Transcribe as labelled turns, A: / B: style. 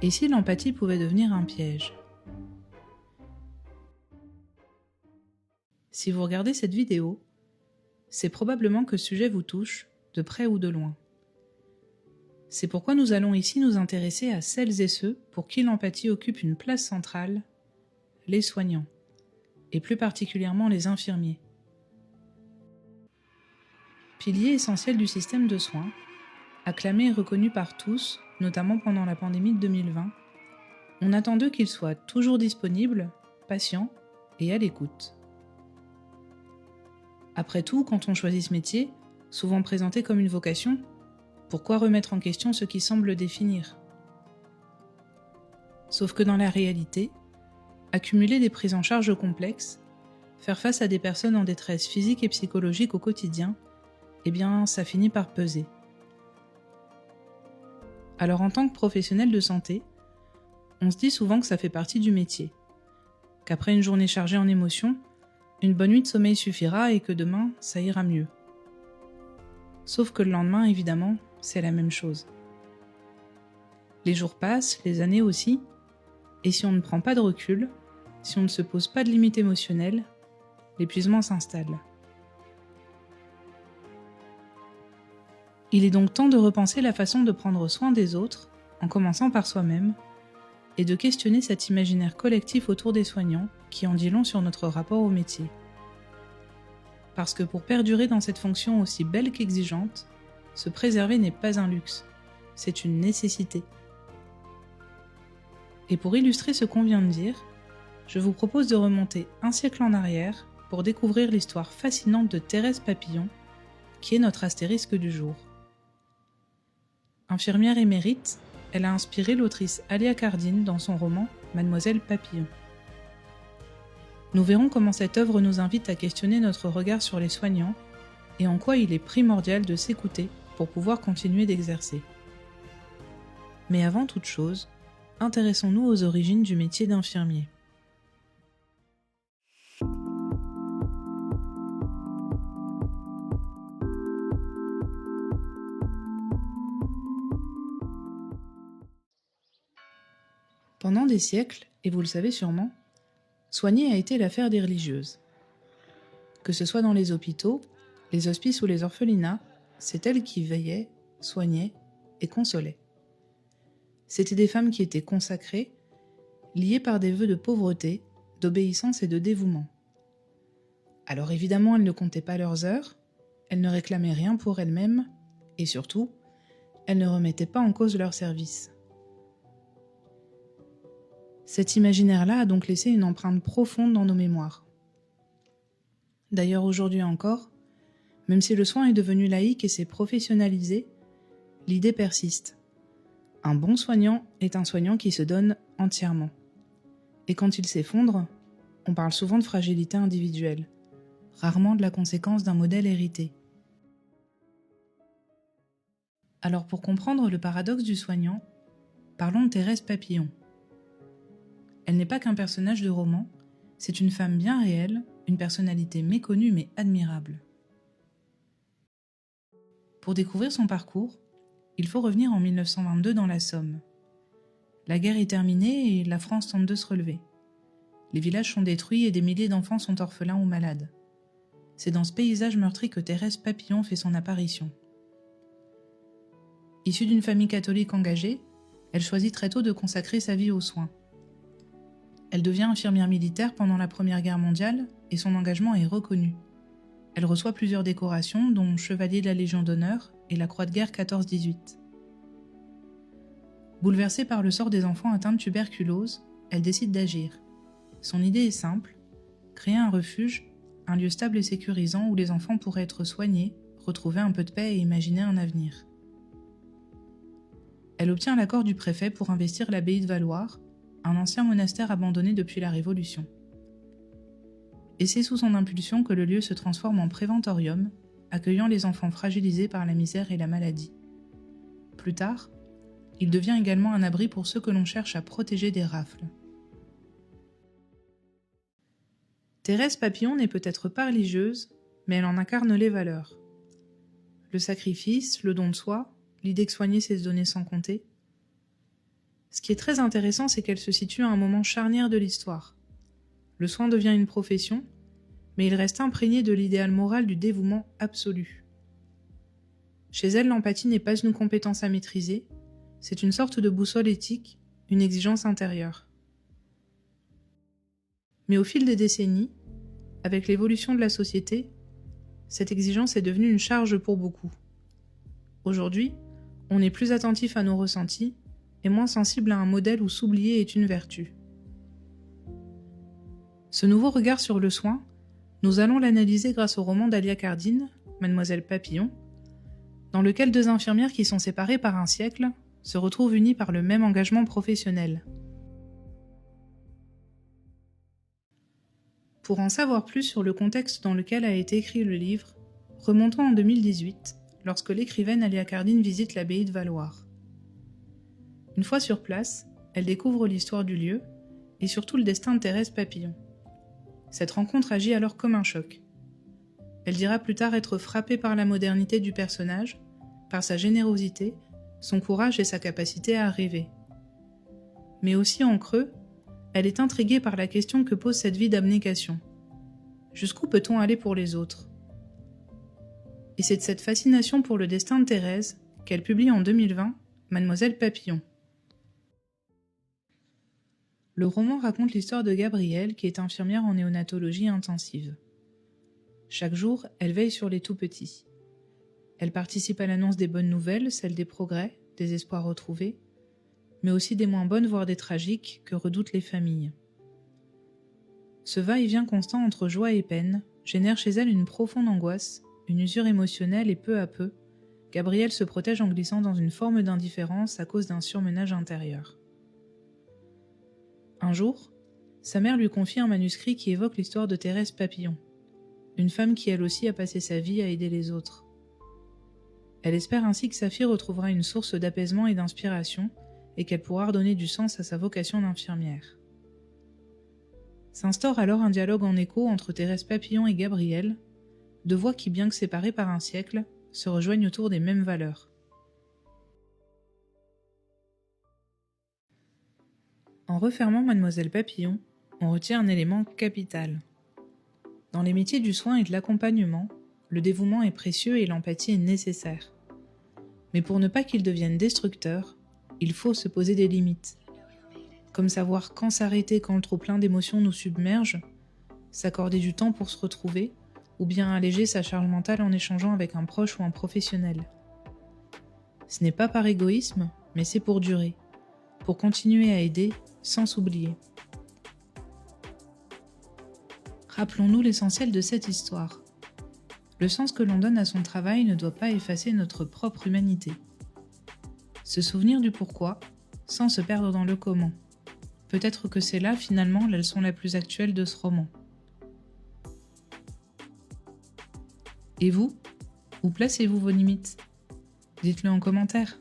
A: Et si l'empathie pouvait devenir un piège? Si vous regardez cette vidéo, c'est probablement que ce sujet vous touche, de près ou de loin. C'est pourquoi nous allons ici nous intéresser à celles et ceux pour qui l'empathie occupe une place centrale, les soignants, et plus particulièrement les infirmiers. Pilier essentiel du système de soins, acclamé et reconnu par tous, notamment pendant la pandémie de 2020, on attend d'eux qu'ils soient toujours disponibles, patients et à l'écoute. Après tout, quand on choisit ce métier, souvent présenté comme une vocation, pourquoi remettre en question ce qui semble le définir? Sauf que dans la réalité, accumuler des prises en charge complexes, faire face à des personnes en détresse physique et psychologique au quotidien, eh bien, ça finit par peser. Alors en tant que professionnel de santé, on se dit souvent que ça fait partie du métier, qu'après une journée chargée en émotions, une bonne nuit de sommeil suffira et que demain, ça ira mieux. Sauf que le lendemain, évidemment, c'est la même chose. Les jours passent, les années aussi, et si on ne prend pas de recul, si on ne se pose pas de limites émotionnelles, l'épuisement s'installe. Il est donc temps de repenser la façon de prendre soin des autres, en commençant par soi-même, et de questionner cet imaginaire collectif autour des soignants qui en dit long sur notre rapport au métier. Parce que pour perdurer dans cette fonction aussi belle qu'exigeante, se préserver n'est pas un luxe, c'est une nécessité. Et pour illustrer ce qu'on vient de dire, je vous propose de remonter un siècle en arrière pour découvrir l'histoire fascinante de Thérèse Papillon, qui est notre astérisque du jour. Infirmière émérite, elle a inspiré l'autrice Alia Cardin dans son roman Mademoiselle Papillon. Nous verrons comment cette œuvre nous invite à questionner notre regard sur les soignants et en quoi il est primordial de s'écouter pour pouvoir continuer d'exercer. Mais avant toute chose, intéressons-nous aux origines du métier d'infirmier. Pendant des siècles, et vous le savez sûrement, soigner a été l'affaire des religieuses. Que ce soit dans les hôpitaux, les hospices ou les orphelinats, c'est elles qui veillaient, soignaient et consolaient. C'étaient des femmes qui étaient consacrées, liées par des vœux de pauvreté, d'obéissance et de dévouement. Alors évidemment, elles ne comptaient pas leurs heures, elles ne réclamaient rien pour elles-mêmes, et surtout, elles ne remettaient pas en cause leur service. Cet imaginaire-là a donc laissé une empreinte profonde dans nos mémoires. D'ailleurs, aujourd'hui encore, même si le soin est devenu laïque et s'est professionnalisé, l'idée persiste. Un bon soignant est un soignant qui se donne entièrement. Et quand il s'effondre, on parle souvent de fragilité individuelle, rarement de la conséquence d'un modèle hérité. Alors pour comprendre le paradoxe du soignant, parlons de Thérèse Papillon. Elle n'est pas qu'un personnage de roman, c'est une femme bien réelle, une personnalité méconnue mais admirable. Pour découvrir son parcours, il faut revenir en 1922 dans la Somme. La guerre est terminée et la France tente de se relever. Les villages sont détruits et des milliers d'enfants sont orphelins ou malades. C'est dans ce paysage meurtri que Thérèse Papillon fait son apparition. Issue d'une famille catholique engagée, elle choisit très tôt de consacrer sa vie aux soins. Elle devient infirmière militaire pendant la Première Guerre mondiale et son engagement est reconnu. Elle reçoit plusieurs décorations, dont Chevalier de la Légion d'honneur et la Croix de guerre 14-18. Bouleversée par le sort des enfants atteints de tuberculose, elle décide d'agir. Son idée est simple, créer un refuge, un lieu stable et sécurisant où les enfants pourraient être soignés, retrouver un peu de paix et imaginer un avenir. Elle obtient l'accord du préfet pour investir l'abbaye de Valloire, un ancien monastère abandonné depuis la Révolution. Et c'est sous son impulsion que le lieu se transforme en préventorium, accueillant les enfants fragilisés par la misère et la maladie. Plus tard, il devient également un abri pour ceux que l'on cherche à protéger des rafles. Thérèse Papillon n'est peut-être pas religieuse, mais elle en incarne les valeurs. Le sacrifice, le don de soi, l'idée que soigner c'est se donner sans compter. Ce qui est très intéressant, c'est qu'elle se situe à un moment charnière de l'histoire. Le soin devient une profession, mais il reste imprégné de l'idéal moral du dévouement absolu. Chez elle, l'empathie n'est pas une compétence à maîtriser, c'est une sorte de boussole éthique, une exigence intérieure. Mais au fil des décennies, avec l'évolution de la société, cette exigence est devenue une charge pour beaucoup. Aujourd'hui, on est plus attentif à nos ressentis et moins sensible à un modèle où s'oublier est une vertu. Ce nouveau regard sur le soin, nous allons l'analyser grâce au roman d'Alia Cardine, Mademoiselle Papillon, dans lequel deux infirmières qui sont séparées par un siècle se retrouvent unies par le même engagement professionnel. Pour en savoir plus sur le contexte dans lequel a été écrit le livre, remontons en 2018, lorsque l'écrivaine Alia Cardine visite l'abbaye de Valloire. Une fois sur place, elle découvre l'histoire du lieu et surtout le destin de Thérèse Papillon. Cette rencontre agit alors comme un choc. Elle dira plus tard être frappée par la modernité du personnage, par sa générosité, son courage et sa capacité à rêver. Mais aussi en creux, elle est intriguée par la question que pose cette vie d'abnégation. Jusqu'où peut-on aller pour les autres ? Et c'est de cette fascination pour le destin de Thérèse qu'elle publie en 2020 Mademoiselle Papillon. Le roman raconte l'histoire de Gabrielle qui est infirmière en néonatologie intensive. Chaque jour, elle veille sur les tout-petits. Elle participe à l'annonce des bonnes nouvelles, celle des progrès, des espoirs retrouvés, mais aussi des moins bonnes, voire des tragiques, que redoutent les familles. Ce va-et-vient constant entre joie et peine génère chez elle une profonde angoisse, une usure émotionnelle et peu à peu, Gabrielle se protège en glissant dans une forme d'indifférence à cause d'un surmenage intérieur. Un jour, sa mère lui confie un manuscrit qui évoque l'histoire de Thérèse Papillon, une femme qui elle aussi a passé sa vie à aider les autres. Elle espère ainsi que sa fille retrouvera une source d'apaisement et d'inspiration et qu'elle pourra redonner du sens à sa vocation d'infirmière. S'instaure alors un dialogue en écho entre Thérèse Papillon et Gabrielle, deux voix qui, bien que séparées par un siècle, se rejoignent autour des mêmes valeurs. En refermant Mademoiselle Papillon, on retient un élément capital. Dans les métiers du soin et de l'accompagnement, le dévouement est précieux et l'empathie est nécessaire. Mais pour ne pas qu'il devienne destructeur, il faut se poser des limites. Comme savoir quand s'arrêter quand le trop-plein d'émotions nous submerge, s'accorder du temps pour se retrouver, ou bien alléger sa charge mentale en échangeant avec un proche ou un professionnel. Ce n'est pas par égoïsme, mais c'est pour durer, pour continuer à aider sans s'oublier. Rappelons-nous l'essentiel de cette histoire. Le sens que l'on donne à son travail ne doit pas effacer notre propre humanité. Se souvenir du pourquoi, sans se perdre dans le comment. Peut-être que c'est là, finalement, la leçon la plus actuelle de ce roman. Et vous, où placez-vous vos limites ? Dites-le en commentaire.